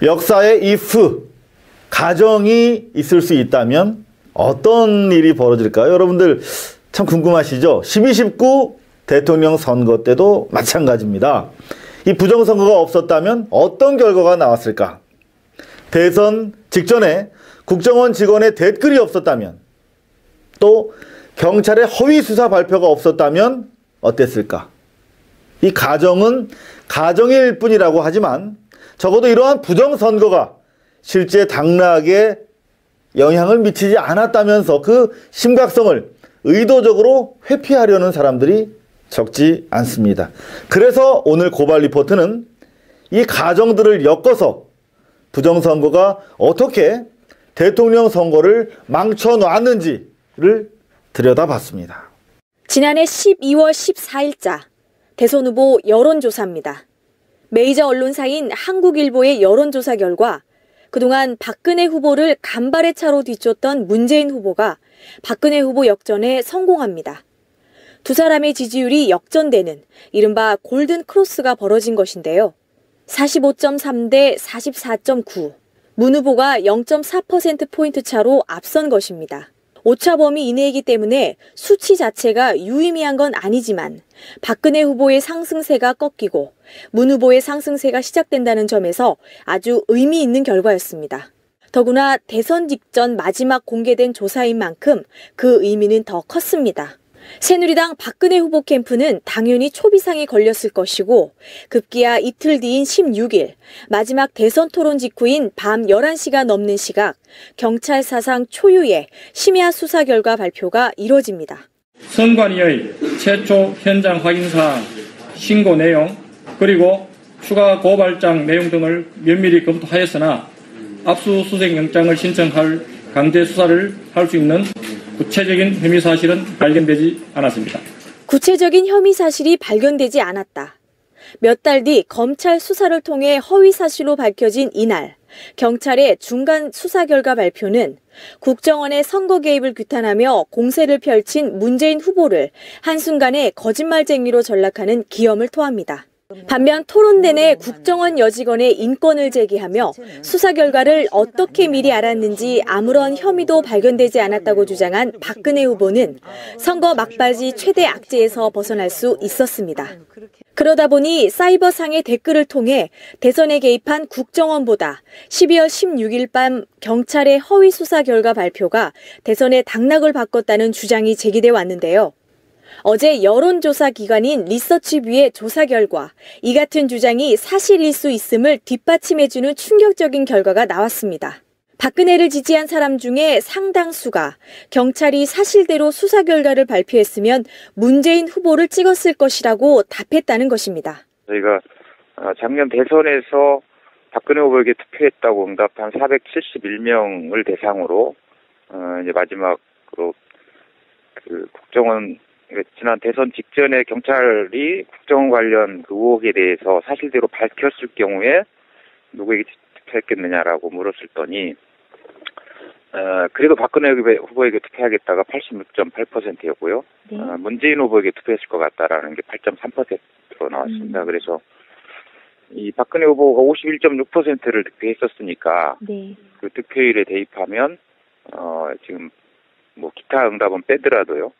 역사의 if, 가정이 있을 수 있다면 어떤 일이 벌어질까요? 여러분들 참 궁금하시죠? 12, 19 대통령 선거 때도 마찬가지입니다. 이 부정선거가 없었다면 어떤 결과가 나왔을까? 대선 직전에 국정원 직원의 댓글이 없었다면, 또 경찰의 허위 수사 발표가 없었다면 어땠을까? 이 가정은 가정일 뿐이라고 하지만 적어도 이러한 부정선거가 실제 당락에 영향을 미치지 않았다면서 그 심각성을 의도적으로 회피하려는 사람들이 적지 않습니다. 그래서 오늘 고발 리포트는 이 가정들을 엮어서 부정선거가 어떻게 대통령 선거를 망쳐놨는지를 들여다봤습니다. 지난해 12월 14일자 대선 후보 여론조사입니다. 메이저 언론사인 한국일보의 여론조사 결과 그동안 박근혜 후보를 간발의 차로 뒤쫓던 문재인 후보가 박근혜 후보 역전에 성공합니다. 두 사람의 지지율이 역전되는 이른바 골든 크로스가 벌어진 것인데요. 45.3 대 44.9, 문 후보가 0.4%포인트 차로 앞선 것입니다. 오차 범위 이내이기 때문에 수치 자체가 유의미한 건 아니지만 박근혜 후보의 상승세가 꺾이고 문 후보의 상승세가 시작된다는 점에서 아주 의미 있는 결과였습니다. 더구나 대선 직전 마지막 공개된 조사인 만큼 그 의미는 더 컸습니다. 새누리당 박근혜 후보 캠프는 당연히 초비상이 걸렸을 것이고 급기야 이틀 뒤인 16일 마지막 대선 토론 직후인 밤 11시가 넘는 시각 경찰 사상 초유의 심야 수사 결과 발표가 이뤄집니다. 선관위의 최초 현장 확인 사항, 신고 내용, 그리고 추가 고발장 내용 등을 면밀히 검토하였으나 압수수색 영장을 신청할 강제 수사를 할 수 있는 구체적인 혐의 사실은 발견되지 않았습니다. 구체적인 혐의 사실이 발견되지 않았다. 몇 달 뒤 검찰 수사를 통해 허위 사실로 밝혀진 이날, 경찰의 중간 수사 결과 발표는 국정원의 선거 개입을 규탄하며 공세를 펼친 문재인 후보를 한순간에 거짓말쟁이로 전락하는 기염을 토합니다. 반면 토론 내내 국정원 여직원의 인권을 제기하며 수사 결과를 어떻게 미리 알았는지 아무런 혐의도 발견되지 않았다고 주장한 박근혜 후보는 선거 막바지 최대 악재에서 벗어날 수 있었습니다. 그러다 보니 사이버상의 댓글을 통해 대선에 개입한 국정원보다 12월 16일 밤 경찰의 허위 수사 결과 발표가 대선의 당락을 바꿨다는 주장이 제기돼 왔는데요. 어제 여론조사 기관인 리서치뷰의 조사 결과 이 같은 주장이 사실일 수 있음을 뒷받침해주는 충격적인 결과가 나왔습니다. 박근혜를 지지한 사람 중에 상당수가 경찰이 사실대로 수사 결과를 발표했으면 문재인 후보를 찍었을 것이라고 답했다는 것입니다. 저희가 작년 대선에서 박근혜 후보에게 투표했다고 응답한 471명을 대상으로 이제 마지막으로 그 국정원 지난 대선 직전에 경찰이 국정원 관련 그 의혹에 대해서 사실대로 밝혔을 경우에 누구에게 투표했겠느냐라고 물었더니 그래도 박근혜 후보에게 투표하겠다가 86.8%였고요. 네. 문재인 후보에게 투표했을 것 같다라는 게 8.3%로 나왔습니다. 그래서 이 박근혜 후보가 51.6%를 득표했었으니까 네. 그 득표율에 대입하면 지금 뭐 기타 응답은 빼더라도요.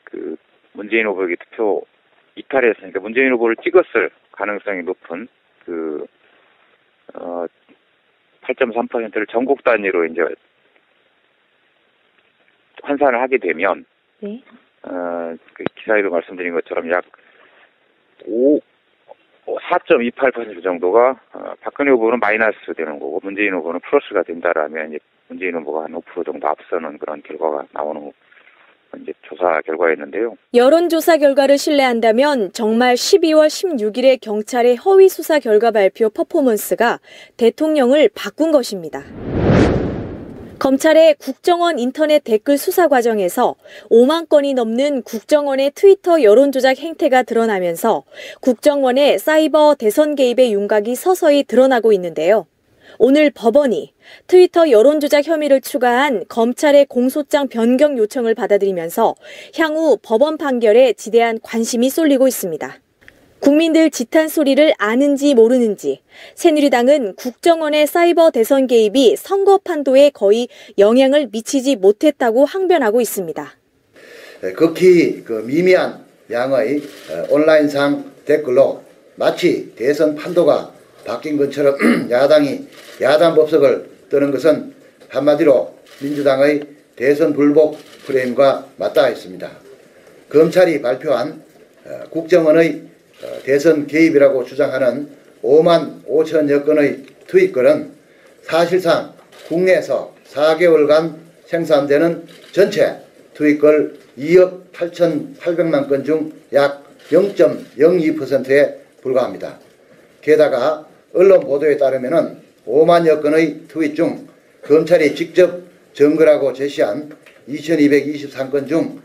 그 문재인 후보에게 투표 이탈했으니까 문재인 후보를 찍었을 가능성이 높은 그 8.3%를 전국 단위로 이제 환산을 하게 되면 네. 그 기사에도 말씀드린 것처럼 약 4.28% 정도가 박근혜 후보는 마이너스 되는 거고 문재인 후보는 플러스가 된다라면 이제 문재인 후보가 한 5% 정도 앞서는 그런 결과가 나오는 이제 조사 결과였는데요. 여론조사 결과를 신뢰한다면 정말 12월 16일에 경찰의 허위 수사 결과 발표 퍼포먼스가 대통령을 바꾼 것입니다. 검찰의 국정원 인터넷 댓글 수사 과정에서 5만 건이 넘는 국정원의 트위터 여론조작 행태가 드러나면서 국정원의 사이버 대선 개입의 윤곽이 서서히 드러나고 있는데요. 오늘 법원이 트위터 여론조작 혐의를 추가한 검찰의 공소장 변경 요청을 받아들이면서 향후 법원 판결에 지대한 관심이 쏠리고 있습니다. 국민들 지탄 소리를 아는지 모르는지 새누리당은 국정원의 사이버 대선 개입이 선거 판도에 거의 영향을 미치지 못했다고 항변하고 있습니다. 극히 미미한 양의 온라인상 댓글로 마치 대선 판도가 바뀐 것처럼 야당이 야당 법석을 뜨는 것은 한마디로 민주당의 대선 불복 프레임과 맞닿아 있습니다. 검찰이 발표한 국정원의 대선 개입이라고 주장하는 5만 5천여 건의 트윗글은 사실상 국내에서 4개월간 생산되는 전체 트윗글 2억 8,800만 건 중 약 0.02%에 불과합니다. 게다가 언론 보도에 따르면 5만여 건의 트윗 중 검찰이 직접 증거라고 제시한 2,223건 중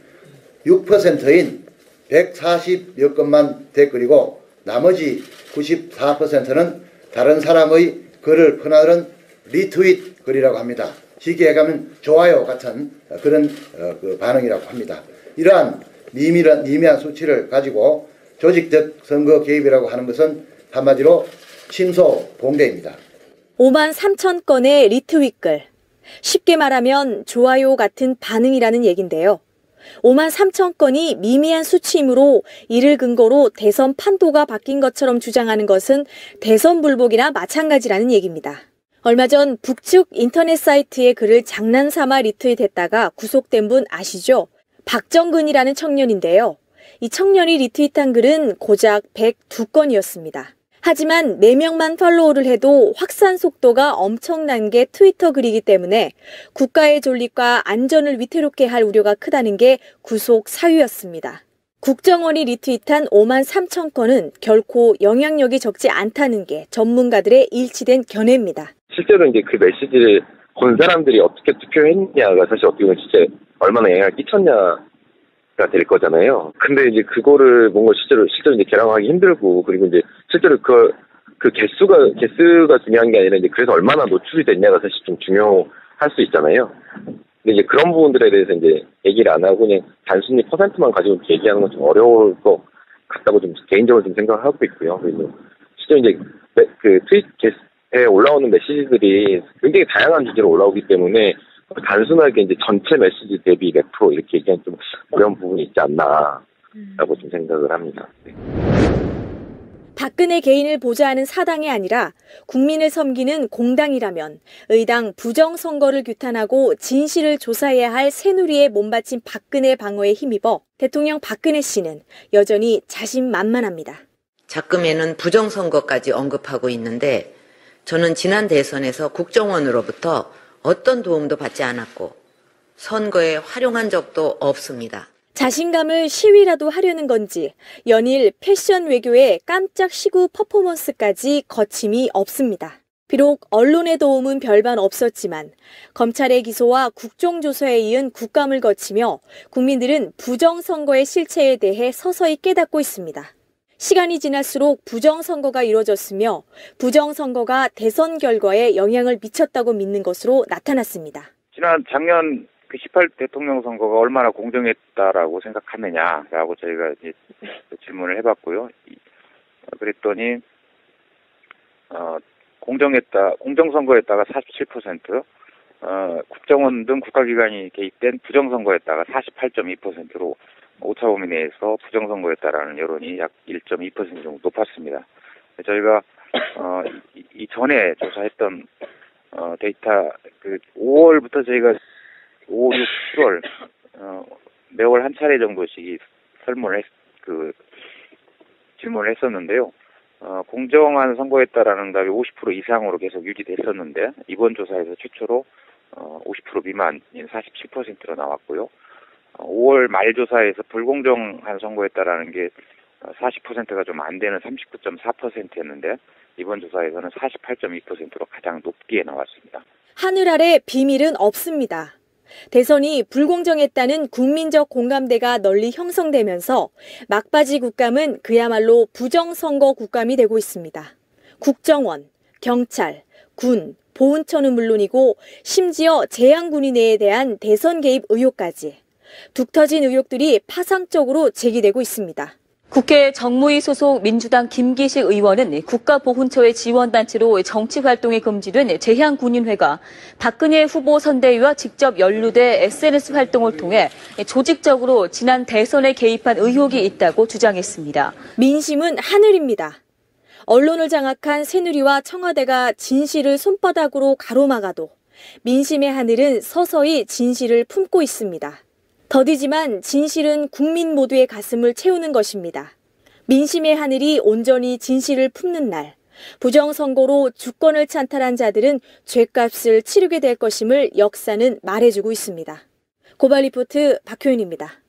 6%인 140여 건만 댓글이고 나머지 94%는 다른 사람의 글을 퍼나르는 리트윗 글이라고 합니다. 쉽게 얘기하면 좋아요 같은 그런 반응이라고 합니다. 이러한 미미한 수치를 가지고 조직적 선거 개입이라고 하는 것은 한마디로 침소봉대입니다. 5만 3천 건의 리트윗 글. 쉽게 말하면 좋아요 같은 반응이라는 얘긴데요. 5만 3천 건이 미미한 수치이므로 이를 근거로 대선 판도가 바뀐 것처럼 주장하는 것은 대선 불복이나 마찬가지라는 얘기입니다. 얼마 전 북측 인터넷 사이트에 글을 장난삼아 리트윗했다가 구속된 분 아시죠? 박정근이라는 청년인데요. 이 청년이 리트윗한 글은 고작 102건이었습니다. 하지만 4명만 팔로우를 해도 확산 속도가 엄청난 게 트위터 글이기 때문에 국가의 존립과 안전을 위태롭게 할 우려가 크다는 게 구속 사유였습니다. 국정원이 리트윗한 5만 3천 건은 결코 영향력이 적지 않다는 게 전문가들의 일치된 견해입니다. 실제로 이제 그 메시지를 본 사람들이 어떻게 투표했냐가 사실 어떻게 보면 진짜 얼마나 영향을 끼쳤냐가 될 거잖아요. 근데 이제 그거를 뭔가 실제로 이제 계량하기 힘들고, 그리고 이제 실제로 그 개수가 중요한 게 아니라 이제 그래서 얼마나 노출이 됐냐가 사실 좀 중요할 수 있잖아요. 근데 이제 그런 부분들에 대해서 이제 얘기를 안 하고 그냥 단순히 퍼센트만 가지고 얘기하는 건 좀 어려울 것 같다고 좀 개인적으로 좀 생각하고 있고요. 그리고 실제 이제 그 트윗에 올라오는 메시지들이 굉장히 다양한 주제로 올라오기 때문에 단순하게 이제 전체 메시지 대비 몇 프로 이렇게 얘기하면 좀 어려운 부분이 있지 않나라고 좀 생각을 합니다. 네. 박근혜 개인을 보좌하는 사당이 아니라 국민을 섬기는 공당이라면 의당 부정선거를 규탄하고 진실을 조사해야 할 새누리에 몸바친 박근혜 방어에 힘입어 대통령 박근혜 씨는 여전히 자신만만합니다. 자금에는 부정선거까지 언급하고 있는데 저는 지난 대선에서 국정원으로부터 어떤 도움도 받지 않았고 선거에 활용한 적도 없습니다. 자신감을 시위라도 하려는 건지 연일 패션 외교에 깜짝 시구 퍼포먼스까지 거침이 없습니다. 비록 언론의 도움은 별반 없었지만 검찰의 기소와 국정조사에 이은 국감을 거치며 국민들은 부정선거의 실체에 대해 서서히 깨닫고 있습니다. 시간이 지날수록 부정선거가 이루어졌으며 부정선거가 대선 결과에 영향을 미쳤다고 믿는 것으로 나타났습니다. 작년 18 대통령 선거가 얼마나 공정했다라고 생각하느냐라고 저희가 이제 질문을 해봤고요. 그랬더니 공정선거였다가 47%, 국정원 등 국가기관이 개입된 부정선거였다가 48.2%로 오차 범위 내에서 부정선거였다라는 여론이 약 1.2% 정도 높았습니다. 저희가 이전에 조사했던 데이터 5월부터 저희가 5, 6, 7월 매월 한 차례 정도씩 질문을 했었는데요. 공정한 선거였다라는 답이 50% 이상으로 계속 유지됐었는데 이번 조사에서 최초로 50% 미만인 47%로 나왔고요. 5월 말 조사에서 불공정한 선거였다라는 게 40%가 좀 안 되는 39.4%였는데 이번 조사에서는 48.2%로 가장 높게 나왔습니다. 하늘 아래 비밀은 없습니다. 대선이 불공정했다는 국민적 공감대가 널리 형성되면서 막바지 국감은 그야말로 부정선거 국감이 되고 있습니다. 국정원, 경찰, 군, 보훈처는 물론이고 심지어 재향군인 내에 대한 대선 개입 의혹까지 둑 터진 의혹들이 파상적으로 제기되고 있습니다. 국회 정무위 소속 민주당 김기식 의원은 국가보훈처의 지원단체로 정치활동이 금지된 재향군인회가 박근혜 후보 선대위와 직접 연루돼 SNS 활동을 통해 조직적으로 지난 대선에 개입한 의혹이 있다고 주장했습니다. 민심은 하늘입니다. 언론을 장악한 새누리와 청와대가 진실을 손바닥으로 가로막아도 민심의 하늘은 서서히 진실을 품고 있습니다. 더디지만 진실은 국민 모두의 가슴을 채우는 것입니다. 민심의 하늘이 온전히 진실을 품는 날, 부정선거로 주권을 찬탈한 자들은 죗값을 치르게 될 것임을 역사는 말해주고 있습니다. 고발리포트 박효인입니다.